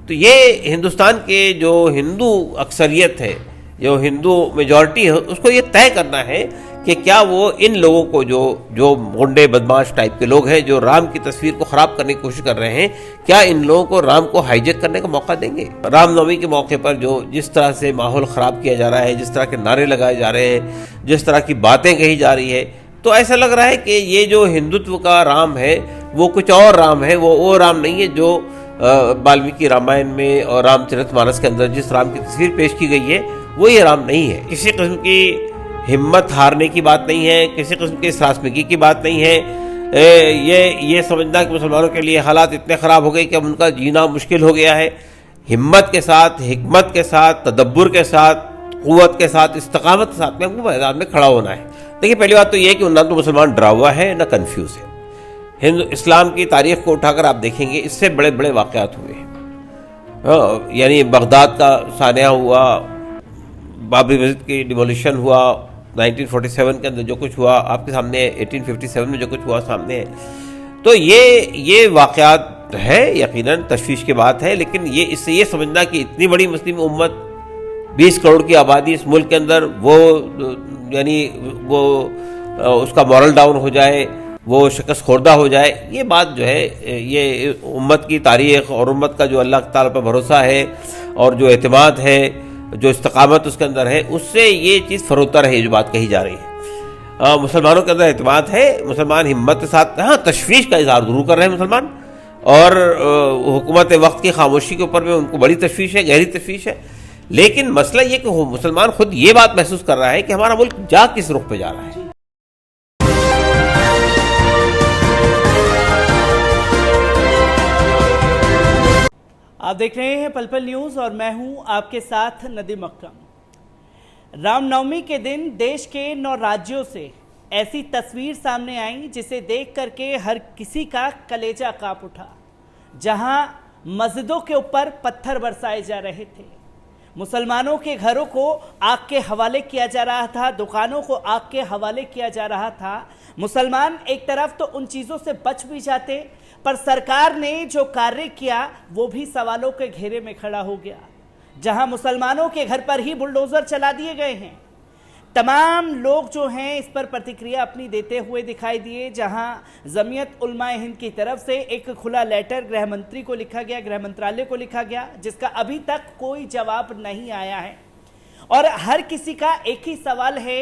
تو یہ ہندوستان کے جو ہندو اکثریت ہے، جو ہندو میجورٹی ہے، اس کو یہ طے کرنا ہے کہ کیا وہ ان لوگوں کو جو گنڈے بدماش ٹائپ کے لوگ ہیں جو رام کی تصویر کو خراب کرنے کی کوشش کر رہے ہیں، کیا ان لوگوں کو رام کو ہائی جیک کرنے کا موقع دیں گے؟ رام نومی کے موقع پر جس طرح سے ماحول خراب کیا جا رہا ہے، جس طرح کے نعرے لگائے جا رہے ہیں، جس طرح کی باتیں کہی جا رہی ہے، تو ایسا لگ رہا ہے کہ یہ جو ہندوتو کا رام ہے وہ کچھ اور رام ہے، وہ رام نہیں ہے جو والمیکی رامائن میں اور رام چرت مانس کے اندر جس رام کی تصویر پیش کی گئی ہے وہ یہ رام نہیں ہے۔ کسی قسم کی ہمت ہارنے کی بات نہیں ہے، کسی قسم کی سراسمگی کی بات نہیں ہے، یہ سمجھنا کہ مسلمانوں کے لیے حالات اتنے خراب ہو گئے کہ اب ان کا جینا مشکل ہو گیا ہے۔ ہمت کے ساتھ، حکمت کے ساتھ، تدبر کے ساتھ، قوت کے ساتھ، استقامت کے ساتھ میں ہم کو میدان میں کھڑا ہونا ہے۔ دیکھیے، پہلی بات تو یہ کہ نہ تو مسلمان ڈرا ہوا ہے نہ کنفیوز ہے۔ اسلام کی تاریخ کو اٹھا کر آپ دیکھیں گے، اس سے بڑے بڑے واقعات ہوئے ہیں، یعنی بغداد کا سانحہ ہوا، بابری مسجد کی ڈیمولیشن ہوا، 1947 کے اندر جو کچھ ہوا آپ کے سامنے ہے، 1857 میں جو کچھ ہوا سامنے ہے۔ تو یہ واقعات ہے، یقیناً تشویش کی بات ہے، لیکن اس سے یہ سمجھنا کہ اتنی بڑی مسلم امت، 20 کروڑ کی آبادی اس ملک کے اندر، وہ اس کا مورل ڈاؤن ہو جائے، وہ شکست خوردہ ہو جائے، یہ بات جو ہے، یہ امت کی تاریخ اور امت کا جو اللہ تعالیٰ پر بھروسہ ہے اور جو اعتماد ہے، جو استقامت اس کے اندر ہے، اس سے یہ چیز فروتر ہے جو بات کہی جا رہی ہے۔ مسلمانوں کے اندر اعتماد ہے، مسلمان ہمت کے ساتھ، ہاں تشویش کا اظہار ضرور کر رہے ہیں مسلمان، اور حکومت وقت کی خاموشی کے اوپر میں ان کو بڑی تشویش ہے، گہری تشویش ہے، لیکن مسئلہ یہ کہ مسلمان خود یہ بات محسوس کر رہا ہے کہ ہمارا ملک جا کس رخ پہ جا رہا ہے۔ آپ دیکھ رہے ہیں پل پل نیوز اور میں ہوں آپ کے ساتھ ندیم اکرم۔ رام نومی کے دن دیش کے 9 راجیوں سے ایسی تصویر سامنے آئی جسے دیکھ کر کے ہر کسی کا کلیجہ کانپ اٹھا، جہاں مسجدوں کے اوپر پتھر برسائے جا رہے تھے، مسلمانوں کے گھروں کو آگ کے حوالے کیا جا رہا تھا، دکانوں کو آگ کے حوالے کیا جا رہا تھا۔ مسلمان ایک طرف تو ان چیزوں سے بچ بھی جاتے، پر سرکار نے جو کاریہ کیا وہ بھی سوالوں کے گھیرے میں کھڑا ہو گیا، جہاں مسلمانوں کے گھر پر ہی بلڈوزر چلا دیے گئے ہیں۔ تمام لوگ جو ہیں اس پر پرتکریہ اپنی دیتے ہوئے دکھائی دیے، جہاں جمعیت علماء ہند کی طرف سے ایک کھلا لیٹر گرہ منتری کو لکھا گیا، گرہ منترالیہ کو لکھا گیا، جس کا ابھی تک کوئی جواب نہیں آیا ہے، اور ہر کسی کا ایک ہی سوال ہے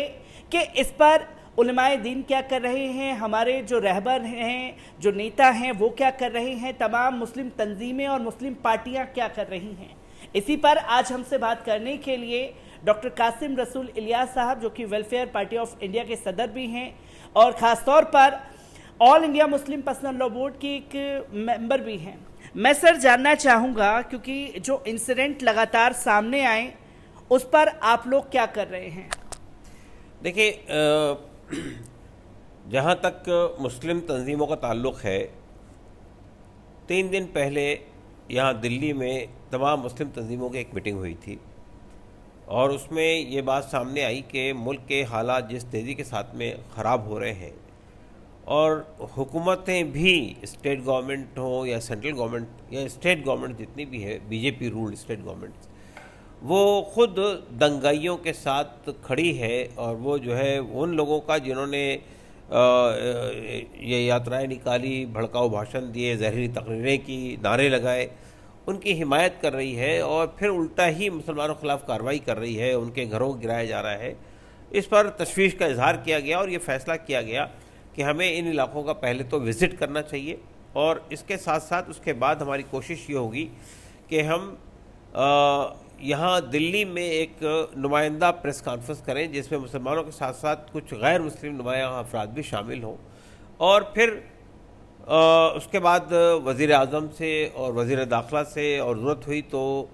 کہ اس پر علماء دین کیا کر رہے ہیں، ہمارے جو رہبر ہیں، جو نیتا ہیں، وہ کیا کر رہے ہیں، تمام مسلم تنظیمیں اور مسلم پارٹیاں کیا کر رہی ہیں۔ اسی پر آج ہم سے بات کرنے کے لیے ڈاکٹر قاسم رسول الیاس صاحب، جو کہ ویلفیئر پارٹی آف انڈیا کے صدر بھی ہیں اور خاص طور پر All India Muslim Personal Law Board کی ایک ممبر بھی ہیں۔ میں سر جاننا چاہوں گا، کیونکہ جو انسیڈنٹ لگاتار سامنے آئے اس پر آپ لوگ کیا کر رہے ہیں؟ دیکھیں، جہاں تک مسلم تنظیموں کا تعلق ہے، 3 دن پہلے یہاں دلی میں تمام مسلم تنظیموں کی ایک میٹنگ ہوئی تھی، اور اس میں یہ بات سامنے آئی کہ ملک کے حالات جس تیزی کے ساتھ میں خراب ہو رہے ہیں، اور حکومتیں بھی، اسٹیٹ گورنمنٹ ہو یا سینٹرل گورنمنٹ یا اسٹیٹ گورنمنٹ جتنی بھی ہے، بی جے پی رولڈ اسٹیٹ گورنمنٹ، وہ خود دنگائیوں کے ساتھ کھڑی ہے، اور وہ جو ہے ان لوگوں کا جنہوں نے یہ یاترائیں نکالی، بھڑکاؤ بھاشن دیے، زہریلی تقریریں کی، نعرے لگائے، ان کی حمایت کر رہی ہے، اور پھر الٹا ہی مسلمانوں کے خلاف کارروائی کر رہی ہے، ان کے گھروں کو گرایا جا رہا ہے۔ اس پر تشویش کا اظہار کیا گیا، اور یہ فیصلہ کیا گیا کہ ہمیں ان علاقوں کا پہلے تو وزٹ کرنا چاہیے، اور اس کے ساتھ ساتھ اس کے بعد ہماری کوشش یہ ہوگی کہ ہم یہاں دلی میں ایک نمائندہ پریس کانفرنس کریں، جس میں مسلمانوں کے ساتھ ساتھ کچھ غیر مسلم نمایاں افراد بھی شامل ہوں، اور پھر اس کے بعد وزیر اعظم سے اور وزیر داخلہ سے، اور ضرورت ہوئی تو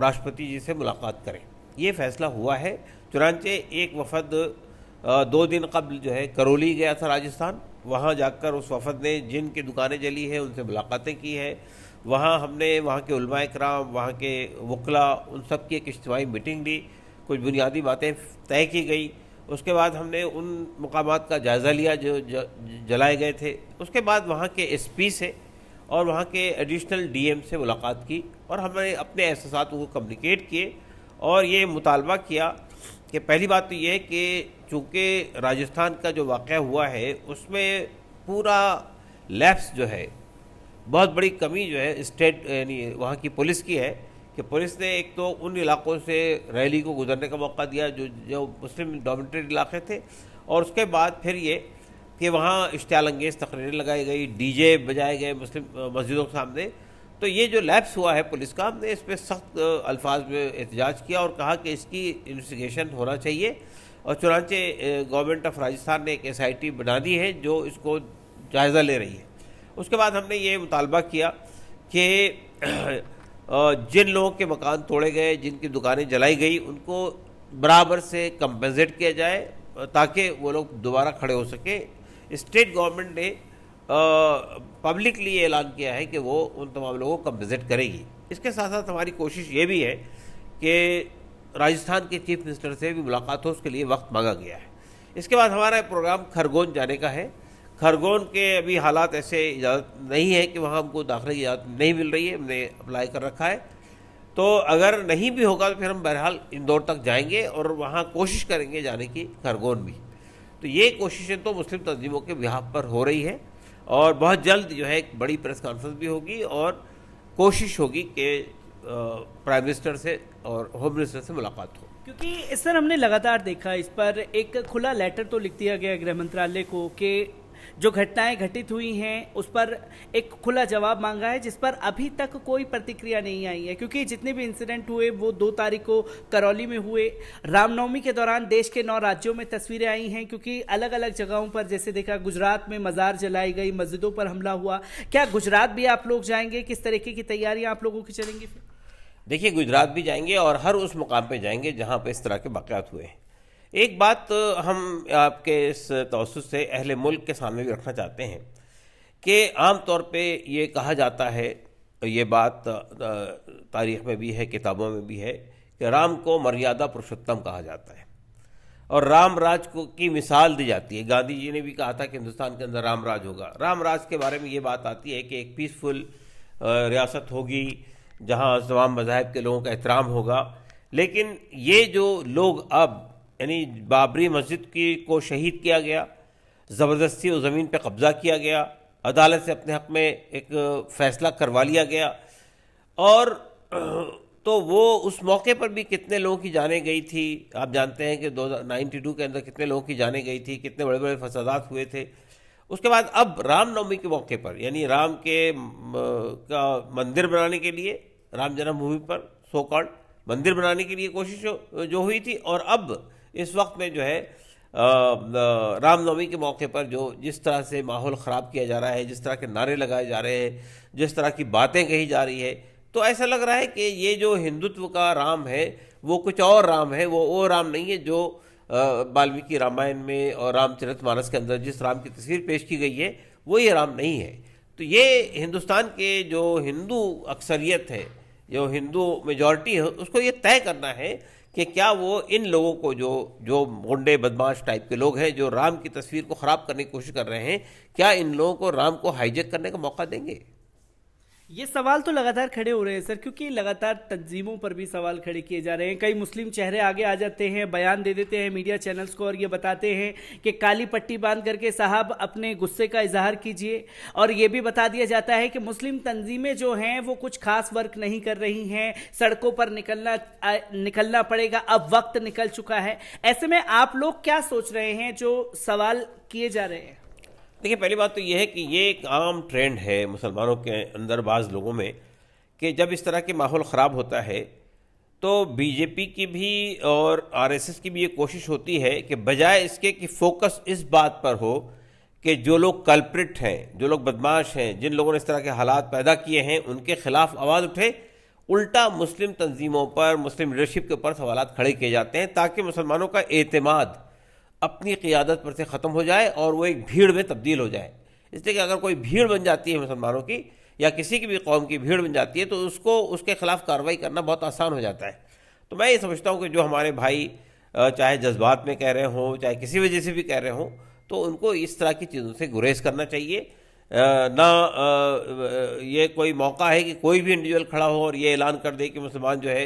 راشٹرپتی جی سے ملاقات کریں۔ یہ فیصلہ ہوا ہے، چنانچہ ایک وفد 2 دن قبل جو ہے کرولی گیا تھا راجستھان، وہاں جا کر اس وفد نے جن کی دکانیں جلی ہیں ان سے ملاقاتیں کی ہیں، وہاں ہم نے وہاں کے علماء کرام، وہاں کے وکلاء، ان سب کی ایک اجتماعی میٹنگ لی، کچھ بنیادی باتیں طے کی گئی۔ اس کے بعد ہم نے ان مقامات کا جائزہ لیا جو جلائے گئے تھے۔ اس کے بعد وہاں کے ایس پی سے اور وہاں کے ایڈیشنل ڈی ایم سے ملاقات کی اور ہم نے اپنے احساسات کو کمیونیکیٹ کیے اور یہ مطالبہ کیا کہ پہلی بات تو یہ ہے کہ چونکہ راجستھان کا جو واقعہ ہوا ہے اس میں پورا لیپس جو ہے، بہت بڑی کمی جو ہے اسٹیٹ یعنی وہاں کی پولیس کی ہے کہ پولیس نے ایک تو ان علاقوں سے ریلی کو گزرنے کا موقع دیا جو مسلم ڈومینیٹڈ علاقے تھے، اور اس کے بعد پھر یہ کہ وہاں اشتعال انگیز تقریریں لگائی گئی، ڈی جے بجائے گئے مسلم مسجدوں کے سامنے. تو یہ جو لیپس ہوا ہے پولیس کا، ہم نے اس پہ سخت الفاظ میں احتجاج کیا اور کہا کہ اس کی انویسٹیگیشن ہونا چاہیے، اور چنانچہ گورنمنٹ آف راجستھان نے ایک SIT بنا دی ہے جو اس کو جائزہ لے رہی ہے. اس کے بعد ہم نے یہ مطالبہ کیا کہ جن لوگوں کے مکان توڑے گئے، جن کی دکانیں جلائی گئی، ان کو برابر سے کمپنسیٹ کیا جائے تاکہ وہ لوگ دوبارہ کھڑے ہو سکیں. اسٹیٹ گورنمنٹ نے پبلکلی یہ اعلان کیا ہے کہ وہ ان تمام لوگوں کو کمپنسیٹ کرے گی. اس کے ساتھ ساتھ ہماری کوشش یہ بھی ہے کہ راجستھان کے چیف منسٹر سے بھی ملاقات ہو، اس کے لیے وقت مانگا گیا ہے. اس کے بعد ہمارا پروگرام کھرگون جانے کا ہے. کھرگون کے ابھی حالات ایسے اجازت نہیں ہے کہ وہاں ہم کو داخلے کی اجازت نہیں مل رہی ہے، ہم نے اپلائی کر رکھا ہے. تو اگر نہیں بھی ہوگا تو پھر ہم بہرحال اندور تک جائیں گے اور وہاں کوشش کریں گے جانے کی، کھرگون بھی. تو یہ کوششیں تو مسلم تنظیموں کے بہاف پر ہو رہی ہے، اور بہت جلد جو ہے ایک بڑی پریس کانفرنس بھی ہوگی اور کوشش ہوگی کہ پرائم منسٹر سے اور ہوم منسٹر سے ملاقات ہو. کیونکہ اس پر ہم نے لگاتار دیکھا، اس پر ایک کھلا لیٹر تو لکھ دیا گیا گرہ منترالیہ کو کہ جو گھٹنائیں گھٹت ہوئی ہیں اس پر ایک کھلا جواب مانگا ہے، جس پر ابھی تک کوئی پرتکریا نہیں آئی ہے. کیونکہ جتنے بھی انسیڈنٹ ہوئے وہ 2 تاریخ کو کرولی میں ہوئے. رام نومی کے دوران دیش کے 9 راجیوں میں تصویریں آئی ہیں، کیونکہ الگ الگ جگہوں پر جیسے دیکھا گجرات میں مزار جلائی گئی، مسجدوں پر حملہ ہوا. کیا گجرات بھی آپ لوگ جائیں گے؟ کس طریقے کی تیاریاں آپ لوگوں کی چلیں گی؟ دیکھیے گجرات بھی جائیں گے اور ہر اس مقام پہ جائیں گے جہاں پہ اس طرح کے واقعات ہوئے ہیں. ایک بات ہم آپ کے اس توسط سے اہل ملک کے سامنے بھی رکھنا چاہتے ہیں کہ عام طور پہ یہ کہا جاتا ہے، یہ بات تاریخ میں بھی ہے، کتابوں میں بھی ہے، کہ رام کو مریادہ پروشوتم کہا جاتا ہے اور رام راج کو کی مثال دی جاتی ہے. گاندھی جی نے بھی کہا تھا کہ ہندوستان کے اندر رام راج ہوگا. رام راج کے بارے میں یہ بات آتی ہے کہ ایک پیسفل ریاست ہوگی جہاں تمام مذاہب کے لوگوں کا احترام ہوگا. لیکن یہ جو لوگ اب یعنی بابری مسجد کو شہید کیا گیا، زبردستی اس زمین پہ قبضہ کیا گیا، عدالت سے اپنے حق میں ایک فیصلہ کروا لیا گیا، اور تو وہ اس موقع پر بھی کتنے لوگوں کی جانیں گئی تھی. آپ جانتے ہیں کہ 92 کے اندر کتنے لوگوں کی جانیں گئی تھی، کتنے بڑے بڑے فسادات ہوئے تھے. اس کے بعد اب رام نومی کے موقع پر یعنی رام کے کا مندر بنانے کے لیے، رام جنم بھومی پر سو کالڈ مندر بنانے کے لیے کوشش جو ہوئی تھی، اور اب اس وقت میں جو ہے رام نومی کے موقع پر جس طرح سے ماحول خراب کیا جا رہا ہے، جس طرح کے نعرے لگائے جا رہے ہیں، جس طرح کی باتیں کہی جا رہی ہے، تو ایسا لگ رہا ہے کہ یہ جو ہندوتو کا رام ہے وہ کچھ اور رام ہے، وہ رام نہیں ہے جو والمیکی رامائن میں اور رام چرت مانس کے اندر جس رام کی تصویر پیش کی گئی ہے وہ یہ رام نہیں ہے. تو یہ ہندوستان کے جو ہندو اکثریت ہے، جو ہندو میجورٹی ہے، اس کو یہ طے کرنا ہے کہ کیا وہ ان لوگوں کو جو گنڈے بدماش ٹائپ کے لوگ ہیں جو رام کی تصویر کو خراب کرنے کی کوشش کر رہے ہیں، کیا ان لوگوں کو رام کو ہائی جیک کرنے کا موقع دیں گے؟ یہ سوال تو لگاتار کھڑے ہو رہے ہیں سر، کیونکہ لگاتار تنظیموں پر بھی سوال کھڑے کیے جا رہے ہیں. کئی مسلم چہرے آگے آ جاتے ہیں، بیان دے دیتے ہیں میڈیا چینلز کو اور یہ بتاتے ہیں کہ کالی پٹی باندھ کر کے صاحب اپنے غصے کا اظہار کیجئے. اور یہ بھی بتا دیا جاتا ہے کہ مسلم تنظیمیں جو ہیں وہ کچھ خاص ورک نہیں کر رہی ہیں، سڑکوں پر نکلنا پڑے گا، اب وقت نکل چکا ہے. ایسے میں آپ لوگ کیا سوچ رہے ہیں جو سوال کیے جا رہے ہیں؟ دیکھیے پہلی بات تو یہ ہے کہ یہ ایک عام ٹرینڈ ہے مسلمانوں کے اندر بعض لوگوں میں کہ جب اس طرح کے ماحول خراب ہوتا ہے تو BJP کی بھی اور RSS کی بھی یہ کوشش ہوتی ہے کہ بجائے اس کے کہ فوکس اس بات پر ہو کہ جو لوگ کلپرٹ ہیں، جو لوگ بدماش ہیں، جن لوگوں نے اس طرح کے حالات پیدا کیے ہیں، ان کے خلاف آواز اٹھے، الٹا مسلم تنظیموں پر، مسلم لیڈرشپ کے اوپر سوالات کھڑے کیے جاتے ہیں تاکہ مسلمانوں کا اعتماد اپنی قیادت پر سے ختم ہو جائے اور وہ ایک بھیڑ میں تبدیل ہو جائے. اس لیے کہ اگر کوئی بھیڑ بن جاتی ہے مسلمانوں کی یا کسی کی بھی قوم کی بھیڑ بن جاتی ہے تو اس کے خلاف کارروائی کرنا بہت آسان ہو جاتا ہے. تو میں یہ سمجھتا ہوں کہ جو ہمارے بھائی چاہے جذبات میں کہہ رہے ہوں، چاہے کسی وجہ سے بھی کہہ رہے ہوں، تو ان کو اس طرح کی چیزوں سے گریز کرنا چاہیے. نہ یہ کوئی موقع ہے کہ کوئی بھی انڈیویجول کھڑا ہو اور یہ اعلان کر دے کہ مسلمان جو ہے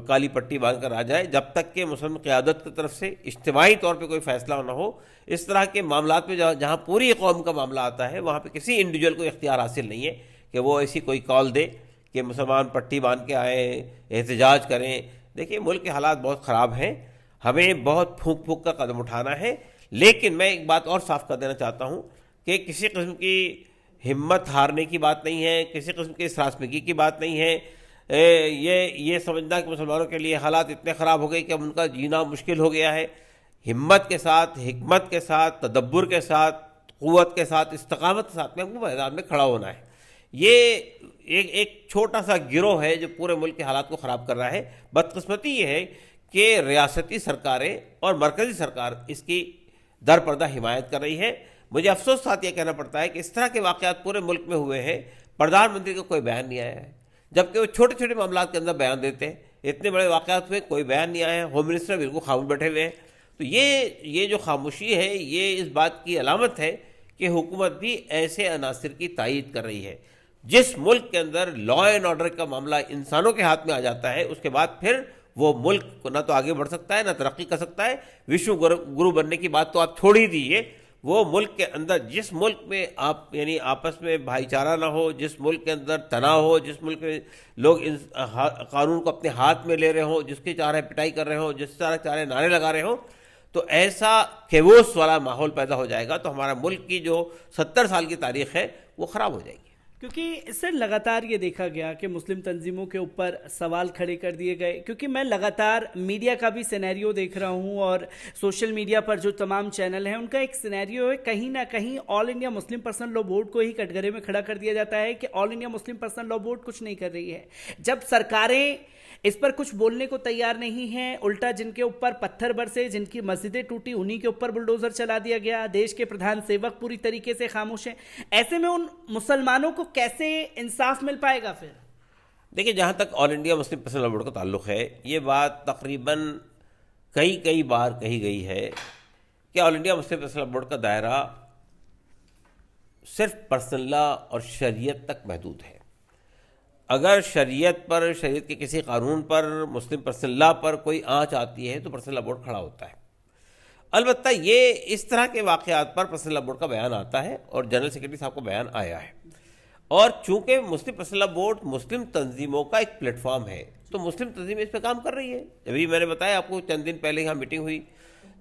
کالی پٹی باندھ کر آ جائے، جب تک کہ مسلم قیادت کی طرف سے اجتماعی طور پہ کوئی فیصلہ نہ ہو۔ اس طرح کے معاملات میں جہاں پوری قوم کا معاملہ آتا ہے، وہاں پہ کسی انڈیویجول کو اختیار حاصل نہیں ہے کہ وہ ایسی کوئی کال دے کہ مسلمان پٹی باندھ کے آئیں، احتجاج کریں۔ دیکھیے ملک کے حالات بہت خراب ہیں، ہمیں بہت پھونک پھونک کر قدم اٹھانا ہے، لیکن میں ایک بات اور صاف کر دینا چاہتا ہوں کہ کسی قسم کی ہمت ہارنے کی بات نہیں ہے، کسی قسم کی سراسمگی کی بات نہیں ہے۔ یہ سمجھنا کہ مسلمانوں کے لیے حالات اتنے خراب ہو گئے کہ اب ان کا جینا مشکل ہو گیا ہے۔ ہمت کے ساتھ، حکمت کے ساتھ، تدبر کے ساتھ، قوت کے ساتھ، استقامت کے ساتھ میں ہم کو میدان میں کھڑا ہونا ہے۔ یہ ایک چھوٹا سا گروہ ہے جو پورے ملک کے حالات کو خراب کر رہا ہے۔ بدقسمتی یہ ہے کہ ریاستی سرکاریں اور مرکزی سرکار اس کی در پردہ حمایت کر رہی ہے۔ مجھے افسوس ساتھ یہ کہنا پڑتا ہے کہ اس طرح کے واقعات پورے ملک میں ہوئے ہیں، پردھان منتری کا کوئی بیان نہیں آیا ہے، جبکہ وہ چھوٹے چھوٹے معاملات کے اندر بیان دیتے ہیں۔ اتنے بڑے واقعات ہوئے، کوئی بیان نہیں آیا، ہوم منسٹر بالکل خاموش بیٹھے ہوئے ہیں۔ تو یہ جو خاموشی ہے، یہ اس بات کی علامت ہے کہ حکومت بھی ایسے عناصر کی تائید کر رہی ہے۔ جس ملک کے اندر لا اینڈ آرڈر کا معاملہ انسانوں کے ہاتھ میں آ جاتا ہے، اس کے بعد پھر وہ ملک نہ تو آگے بڑھ سکتا ہے، نہ ترقی کر سکتا ہے۔ وشو گرو بننے کی بات تو آپ چھوڑ ہی دیجیے۔ وہ ملک کے اندر، جس ملک میں آپ یعنی آپس میں بھائی چارہ نہ ہو، جس ملک کے اندر تناؤ ہو، جس ملک میں لوگ قانون کو اپنے ہاتھ میں لے رہے ہوں، جس کی چاہ پٹائی کر رہے ہوں، جس طرح چاہ نعرے لگا رہے ہوں، تو ایسا کیوس والا ماحول پیدا ہو جائے گا تو ہمارا ملک کی جو 70 سال کی تاریخ ہے وہ خراب ہو جائے گی۔ کیونکہ اس سے لگاتار یہ دیکھا گیا کہ مسلم تنظیموں کے اوپر سوال کھڑے کر دیے گئے، کیونکہ میں لگاتار میڈیا کا بھی سینیریو دیکھ رہا ہوں اور سوشل میڈیا پر جو تمام چینل ہیں ان کا ایک سینیریو ہے، کہیں نہ کہیں All India Muslim Personal Law Board کو ہی کٹگرے میں کھڑا کر دیا جاتا ہے کہ All India Muslim Personal Law Board کچھ نہیں کر رہی ہے، جب سرکاریں اس پر کچھ بولنے کو تیار نہیں ہیں، الٹا جن کے اوپر پتھر برسے، جن کی مسجدیں ٹوٹی انہی کے اوپر بلڈوزر چلا دیا گیا، دیش کے پردھان سیوک پوری طریقے سے خاموش ہیں۔ ایسے میں ان مسلمانوں کو کیسے انصاف مل پائے گا پھر؟ دیکھیں، جہاں تک All India Muslim Personal Law Board کا تعلق ہے، یہ بات تقریباً کئی بار کہی گئی ہے کہ All India Muslim Personal Law Board کا دائرہ صرف پرسنل لا اور شریعت تک محدود ہے۔ اگر شریعت پر، شریعت کے کسی قانون پر، مسلم پرسنل لا پر کوئی آنچ آتی ہے تو پرسنل لا بورڈ کھڑا ہوتا ہے۔ البتہ یہ اس طرح کے واقعات پر پرسنل لا بورڈ کا بیان آتا ہے اور جنرل سیکرٹری صاحب کا بیان آیا ہے، اور چونکہ مسلم پرسنل لا بورڈ مسلم تنظیموں کا ایک پلیٹ فارم ہے تو مسلم تنظیمیں اس پہ کام کر رہی ہے۔ ابھی میں نے بتایا آپ کو، چند دن پہلے یہاں میٹنگ ہوئی،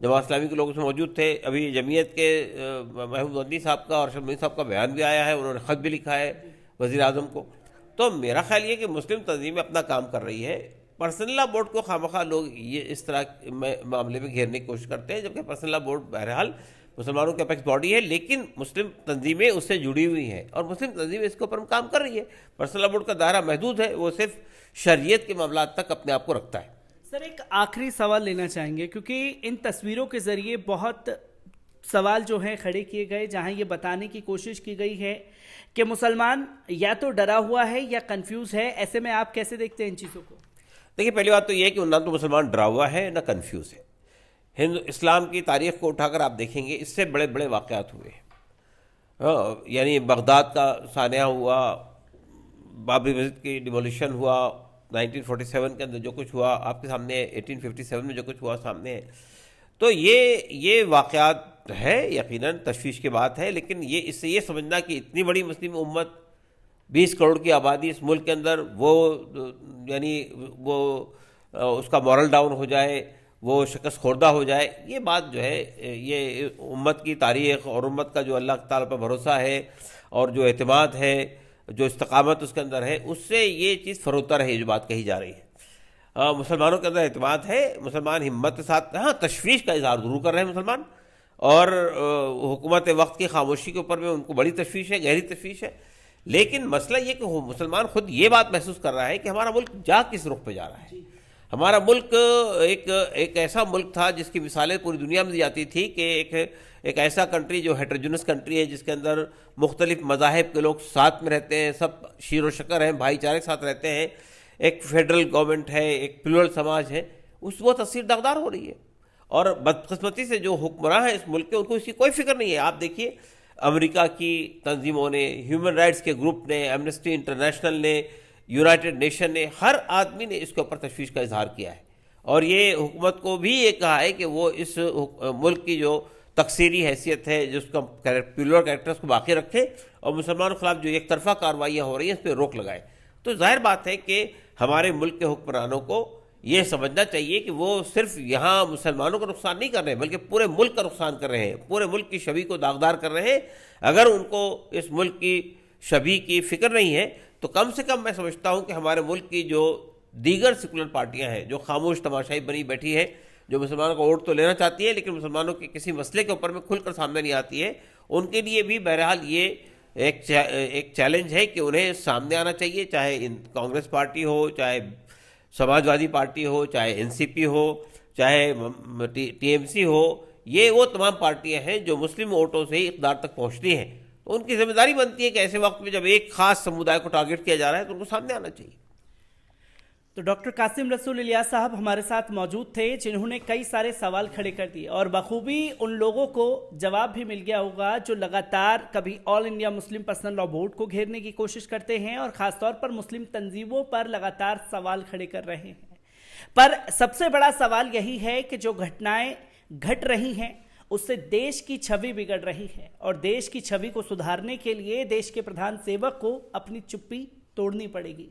جماعت اسلامی کے لوگ اس میں موجود تھے۔ ابھی جمعیت کے محبوب مدنی صاحب کا اور ارشد مدنی صاحب کا بیان بھی آیا ہے، انہوں نے خط بھی لکھا ہے وزیر اعظم کو۔ تو میرا خیال یہ کہ مسلم تنظیمیں اپنا کام کر رہی ہے، پرسنل لا بورڈ کو خواہ لوگ یہ اس طرح معاملے میں گھیرنے کی کوشش کرتے ہیں، جبکہ پرسنل لا بورڈ بہرحال مسلمانوں کی اپیکس باڈی ہے، لیکن مسلم تنظیمیں اس سے جڑی ہوئی ہیں اور مسلم تنظیمیں اس کے اوپر کام کر رہی ہے۔ پرسنل لا بورڈ کا دائرہ محدود ہے، وہ صرف شریعت کے معاملات تک اپنے آپ کو رکھتا ہے۔ سر ایک آخری سوال لینا چاہیں گے، کیونکہ ان تصویروں کے ذریعے بہت سوال جو ہیں کھڑے کیے گئے، جہاں یہ بتانے کی کوشش کی گئی ہے کہ مسلمان یا تو ڈرا ہوا ہے یا کنفیوز ہے۔ ایسے میں آپ کیسے دیکھتے ہیں ان چیزوں کو؟ دیکھیے، پہلی بات تو یہ ہے کہ نہ تو مسلمان ڈرا ہوا ہے نہ کنفیوز ہے۔ اسلام کی تاریخ کو اٹھا کر آپ دیکھیں گے، اس سے بڑے بڑے واقعات ہوئے ہیں، یعنی بغداد کا سانحہ ہوا، بابری مسجد کی ڈیمولیشن ہوا، 1947 کے اندر جو کچھ ہوا آپ کے سامنے ہے، 1857 میں جو کچھ ہوا سامنے ہے۔ تو یہ واقعات ہے، یقیناً تشویش کی بات ہے، لیکن اس سے یہ سمجھنا کہ اتنی بڑی مسلم امت، 20 کروڑ کی آبادی اس ملک کے اندر، وہ اس کا مورل ڈاؤن ہو جائے، وہ شکست خوردہ ہو جائے، یہ بات جو ہے، یہ امت کی تاریخ اور امت کا جو اللہ تعالیٰ پر بھروسہ ہے اور جو اعتماد ہے، جو استقامت اس کے اندر ہے، اس سے یہ چیز فروتر ہے جو بات کہی جا رہی ہے۔ مسلمانوں کے اندر اعتماد ہے، مسلمان ہمت کے ساتھ، ہاں تشویش کا اظہار ضرور کر رہے ہیں مسلمان، اور حکومت وقت کی خاموشی کے اوپر میں ان کو بڑی تشویش ہے، گہری تشویش ہے، لیکن مسئلہ یہ کہ مسلمان خود یہ بات محسوس کر رہا ہے کہ ہمارا ملک جا کس رخ پہ جا رہا ہے۔ ہمارا ملک ایک ایسا ملک تھا جس کی مثالیں پوری دنیا میں دی جاتی تھی کہ ایک ایسا کنٹری جو ہیٹروجینس کنٹری ہے، جس کے اندر مختلف مذاہب کے لوگ ساتھ میں رہتے ہیں، سب شیر و شکر ہیں، بھائی چارے کے ساتھ رہتے ہیں، ایک فیڈرل گورنمنٹ ہے، ایک پلورل سماج ہے، وہ تصویر داغدار ہو رہی ہے۔ اور بدقسمتی سے جو حکمراں ہیں اس ملک کے، ان کو اس کی کوئی فکر نہیں ہے۔ آپ دیکھیے، امریکہ کی تنظیموں نے, ہیومن رائٹس کے گروپ نے, ایمنسٹی انٹرنیشنل نے, یونائٹڈ نیشن نے, ہر آدمی نے اس کے اوپر تشویش کا اظہار کیا ہے. اور یہ حکومت کو بھی یہ کہا ہے کہ وہ اس ملک کی جو تکثیری حیثیت ہے, جس کا پیولر کریکٹرز کو باقی رکھے, اور مسلمانوں کے خلاف جو ایک طرفہ کارروائیاں ہو رہی ہیں اس پہ روک لگائے. تو ظاہر بات ہے کہ ہمارے ملک کے حکمرانوں کو یہ سمجھنا چاہیے کہ وہ صرف یہاں مسلمانوں کا نقصان نہیں کر رہے ہیں, بلکہ پورے ملک کا نقصان کر رہے ہیں, پورے ملک کی شبیہ کو داغدار کر رہے ہیں. اگر ان کو اس ملک کی شبیہ کی فکر نہیں ہے تو کم سے کم میں سمجھتا ہوں کہ ہمارے ملک کی جو دیگر سیکولر پارٹیاں ہیں, جو خاموش تماشائی بنی بیٹھی ہے, جو مسلمانوں کا ووٹ تو لینا چاہتی ہے لیکن مسلمانوں کے کسی مسئلے کے اوپر میں کھل کر سامنے نہیں آتی ہے, ان کے لیے بھی بہرحال یہ ایک چیلنج ہے کہ انہیں سامنے آنا چاہیے, چاہے کانگریس پارٹی ہو, چاہے سماجوادی پارٹی ہو, چاہے این سی پی ہو, چاہے ٹی ایم سی ہو. یہ وہ تمام پارٹیاں ہیں جو مسلم ووٹوں سے ہی اقتدار تک پہنچتی ہیں. تو ان کی ذمہ داری بنتی ہے کہ ایسے وقت میں جب ایک خاص سمودائے کو ٹارگٹ کیا جا رہا ہے تو ان کو سامنے آنا چاہیے. تو ڈاکٹر قاسم رسول الیاس صاحب ہمارے ساتھ موجود تھے, جنہوں نے کئی سارے سوال کھڑے کر دیے, اور بخوبی ان لوگوں کو جواب بھی مل گیا ہوگا جو لگاتار کبھی All India Muslim Personal Law Board کو گھیرنے کی کوشش کرتے ہیں, اور خاص طور پر مسلم تنظیموں پر لگاتار سوال کھڑے کر رہے ہیں. پر سب سے بڑا سوال یہی ہے کہ جو گھٹنائیں گھٹ رہی ہیں اس سے دیش کی چھوی بگڑ رہی ہے, اور دیش کی چھوی کو سدھارنے کے لیے دیش کے پردھان سیوک کو اپنی چپی توڑنی پڑے گی.